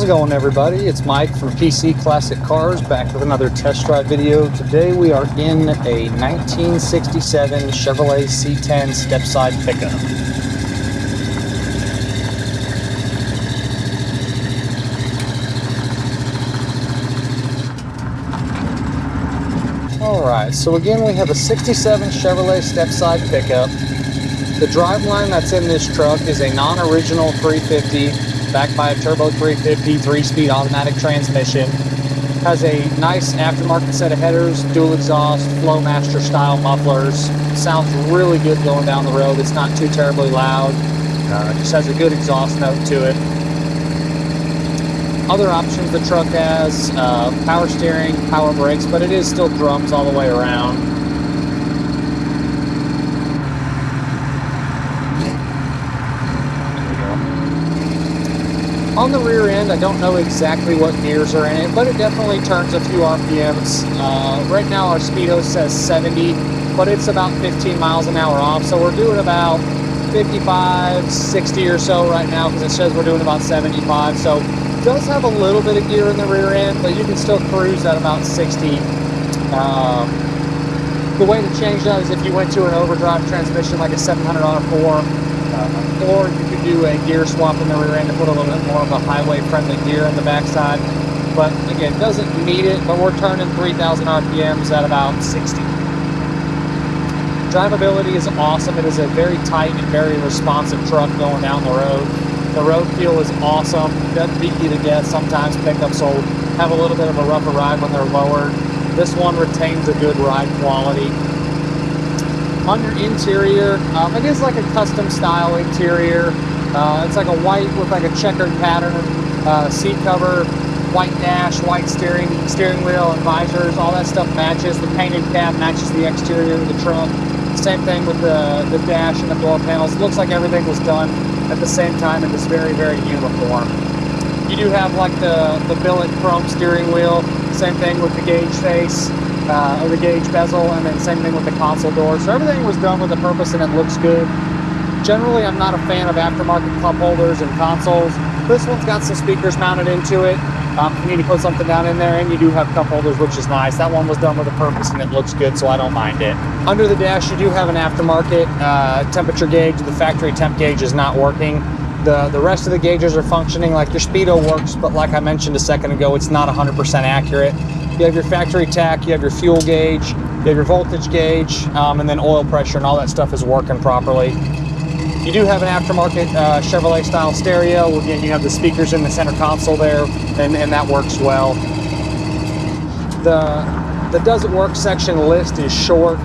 it going, everybody? It's Mike from PC Classic Cars, back with another test drive video. Today we are in a 1967 Chevrolet C10 Stepside pickup. Alright, so again we have a 67 Chevrolet Stepside pickup. The driveline that's in this truck is a non-original 350 backed by a turbo 350 3-speed automatic transmission. Has a nice aftermarket set of headers, dual exhaust, Flowmaster style mufflers. Sounds really good going down the road. It's not too terribly loud. It just has a good exhaust note to it. Other options the truck has, power steering, power brakes, but it is still drums all the way around. On the rear end, I don't know exactly what gears are in it, but it definitely turns a few RPMs. Right now our speedo says 70, but it's about 15 miles an hour off, so we're doing about 55, 60 or so right now, because it says we're doing about 75, so it does have a little bit of gear in the rear end, but you can still cruise at about 60. The way to change that is if you went to an overdrive transmission like a 700 R4, or you could do a gear swap in the rear end to put a little bit more of a highway-friendly gear in the backside. But again, doesn't need it, but we're turning 3,000 RPMs at about 60. Drivability is awesome. It is a very tight and very responsive truck going down the road. The road feel is awesome. Doesn't beat you to death. Sometimes pickups will have a little bit of a rougher ride when they're lowered. This one retains a good ride quality. On your interior, it is like a custom style interior. It's like a white with like a checkered pattern, seat cover, white dash, white steering wheel and visors, all that stuff matches. The painted cab matches the exterior of the truck. Same thing with the dash and the door panels. It looks like everything was done at the same time and is very, very uniform. You do have like the billet chrome steering wheel, same thing with the gauge face. Or the gauge bezel, and then same thing with the console door. So everything was done with a purpose and it looks good. Generally, I'm not a fan of aftermarket cup holders and consoles. This one's got some speakers mounted into it. You need to put something down in there, and you do have cup holders, which is nice. That one was done with a purpose and it looks good, so I don't mind it. Under the dash, you do have an aftermarket temperature gauge. The factory temp gauge is not working. The rest of the gauges are functioning. Like your speedo works, but like I mentioned a second ago, it's not 100% accurate. You have your factory tach, you have your fuel gauge, you have your voltage gauge, and then oil pressure, and all that stuff is working properly. You do have an aftermarket Chevrolet style stereo. Again, you have the speakers in the center console there, and that works well. The does it work section list is short.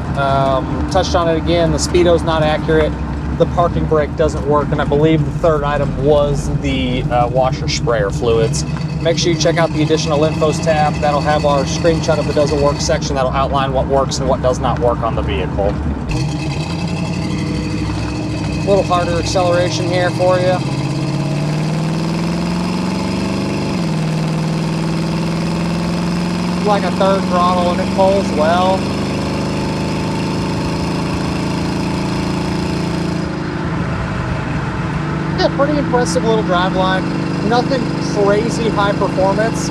Touched on it again, the speedo's not accurate. The parking brake doesn't work, and I believe the third item was the washer sprayer fluids. Make sure you check out the additional infos tab. That'll have our screenshot of the doesn't work section. That'll outline what works and what does not work on the vehicle. A little harder acceleration here for you. Like a third throttle, and it pulls well. Yeah, pretty impressive little driveline. Nothing crazy high performance,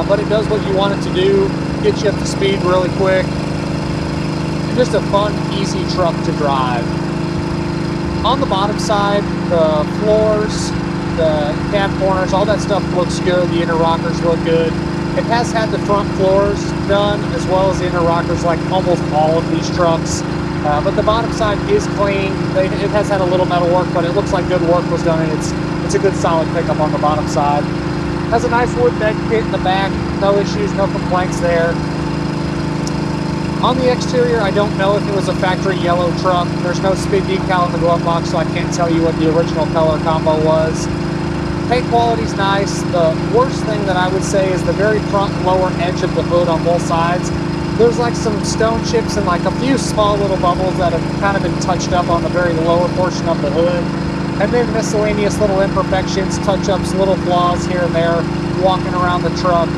but it does what you want it to do, get you up to speed really quick, and just a fun, easy truck to drive. On the bottom side, the floors, the cab corners, all that stuff looks good. The inner rockers look good. It has had the front floors done as well as the inner rockers, like almost all of these trucks. But the bottom side is clean. It has had a little metal work, but it looks like good work was done, and it's a good solid pickup on the bottom side. Has a nice wood bed kit in the back. No issues, no complaints there. On the exterior, I don't know if it was a factory yellow truck. There's no speed decal in the glove box, so I can't tell you what the original color combo was. Paint quality's nice. The worst thing that I would say is the very front and lower edge of the hood on both sides. There's like some stone chips and like a few small little bubbles that have kind of been touched up on the very lower portion of the hood. And then miscellaneous little imperfections, touch-ups, little flaws here and there, walking around the truck.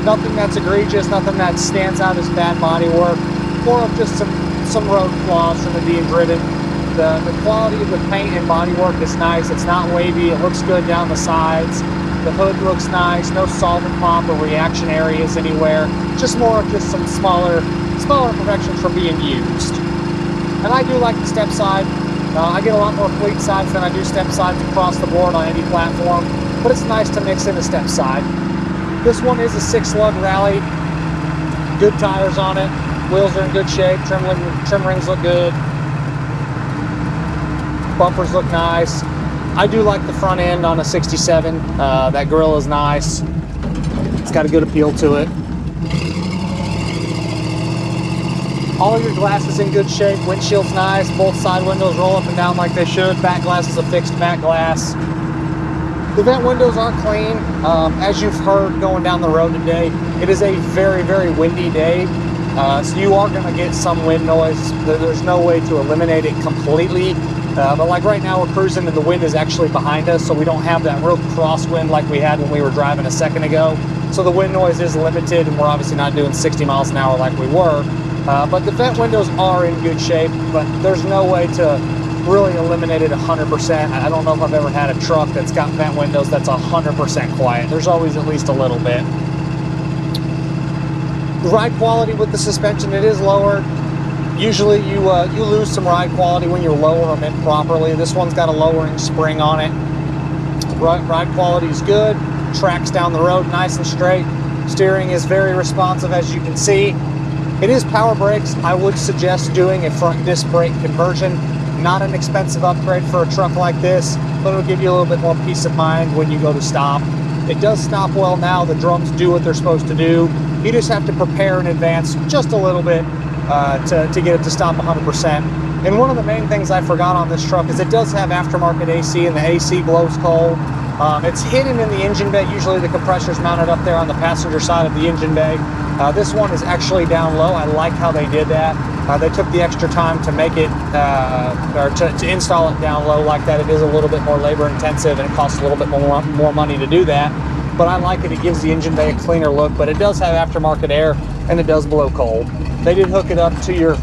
Nothing that's egregious, nothing that stands out as bad body work, more of just some road flaws from it being driven. The quality of the paint and bodywork is nice. It's not wavy. It looks good down the sides. The hood looks nice, no solvent pop or reaction areas anywhere. Just some smaller imperfections from being used. And I do like the Stepside. I get a lot more fleet sides than I do step sides across the board on any platform, but it's nice to mix in a Stepside. This one is a 6-lug rally. Good tires on it. Wheels are in good shape. Trim rings look good. Bumpers look nice. I do like the front end on a 67. That grille is nice. It's got a good appeal to it. All of your glass is in good shape. Windshield's nice. Both side windows roll up and down like they should. Back glass is a fixed back glass. The vent windows are clean. As you've heard going down the road today, it is a very, very windy day. So you are going to get some wind noise. There's no way to eliminate it completely. But like right now we're cruising and the wind is actually behind us, so we don't have that real crosswind like we had when we were driving a second ago. So the wind noise is limited, and we're obviously not doing 60 miles an hour like we were. But the vent windows are in good shape, but there's no way to really eliminate it 100%. I don't know if I've ever had a truck that's got vent windows that's 100% quiet. There's always at least a little bit. The ride quality with the suspension, it is lowered. Usually you lose some ride quality when you lower them in properly. This one's got a lowering spring on it. Ride quality is good. Tracks down the road nice and straight. Steering is very responsive, as you can see. It is power brakes. I would suggest doing a front disc brake conversion. Not an expensive upgrade for a truck like this, but it'll give you a little bit more peace of mind when you go to stop. It does stop well now. The drums do what they're supposed to do. You just have to prepare in advance just a little bit to get it to stop 100%. And one of the main things I forgot on this truck is it does have aftermarket AC, and the AC blows cold. It's hidden in the engine bay. Usually the compressor's mounted up there on the passenger side of the engine bay. This one is actually down low. I like how they did that. They took the extra time to make it, or to install it down low like that. It is a little bit more labor intensive, and it costs a little bit more money to do that. But I like it. It gives the engine bay a cleaner look, but it does have aftermarket air, and it does blow cold. They did hook it up to your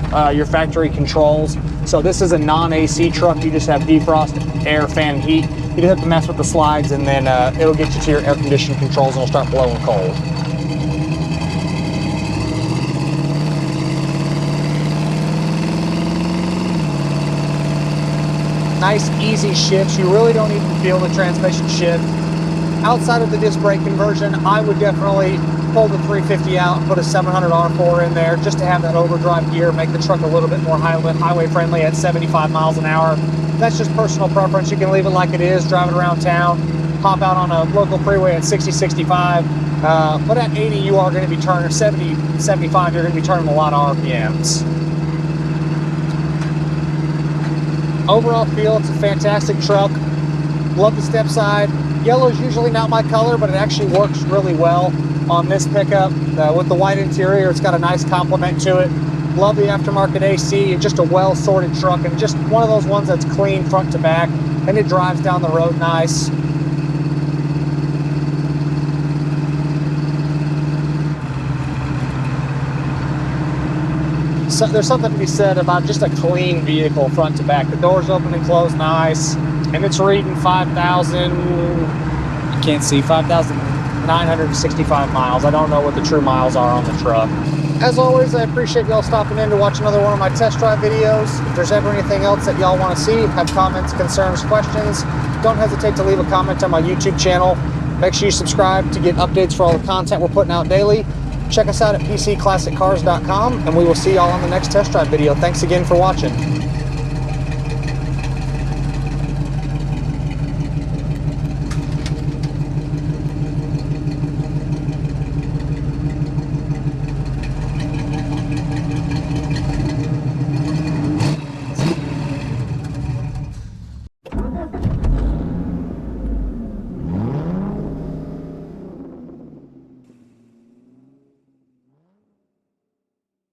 factory controls. So this is a non-AC truck. You just have defrost, air, fan, heat. You just have to mess with the slides, and then it'll get you to your air conditioning controls, and it'll start blowing cold. Nice, easy shifts. You really don't even feel the transmission shift. Outside of the disc brake conversion, I would definitely pull the 350 out and put a 700 R4 in there just to have that overdrive gear, make the truck a little bit more highway friendly at 75 miles an hour. That's just personal preference. You can leave it like it is, drive it around town, hop out on a local freeway at 60, 65. But at 80, you are going to be turning, 70, 75, you're going to be turning a lot of RPMs. Overall feel, it's a fantastic truck. Love the Stepside. Yellow is usually not my color, but it actually works really well on this pickup. With the white interior, it's got a nice complement to it. Love the aftermarket AC. It's just a well-sorted truck, and just one of those ones that's clean front to back, and it drives down the road nice. So there's something to be said about just a clean vehicle front to back. The doors open and close nice, and it's reading 5,000, you can't see, 5,965 miles. I don't know what the true miles are on the truck. As always, I appreciate y'all stopping in to watch another one of my test drive videos. If there's ever anything else that y'all want to see, have comments, concerns, questions, don't hesitate to leave a comment on my YouTube channel. Make sure you subscribe to get updates for all the content we're putting out daily. Check us out at pcclassiccars.com, and we will see y'all on the next test drive video. Thanks again for watching.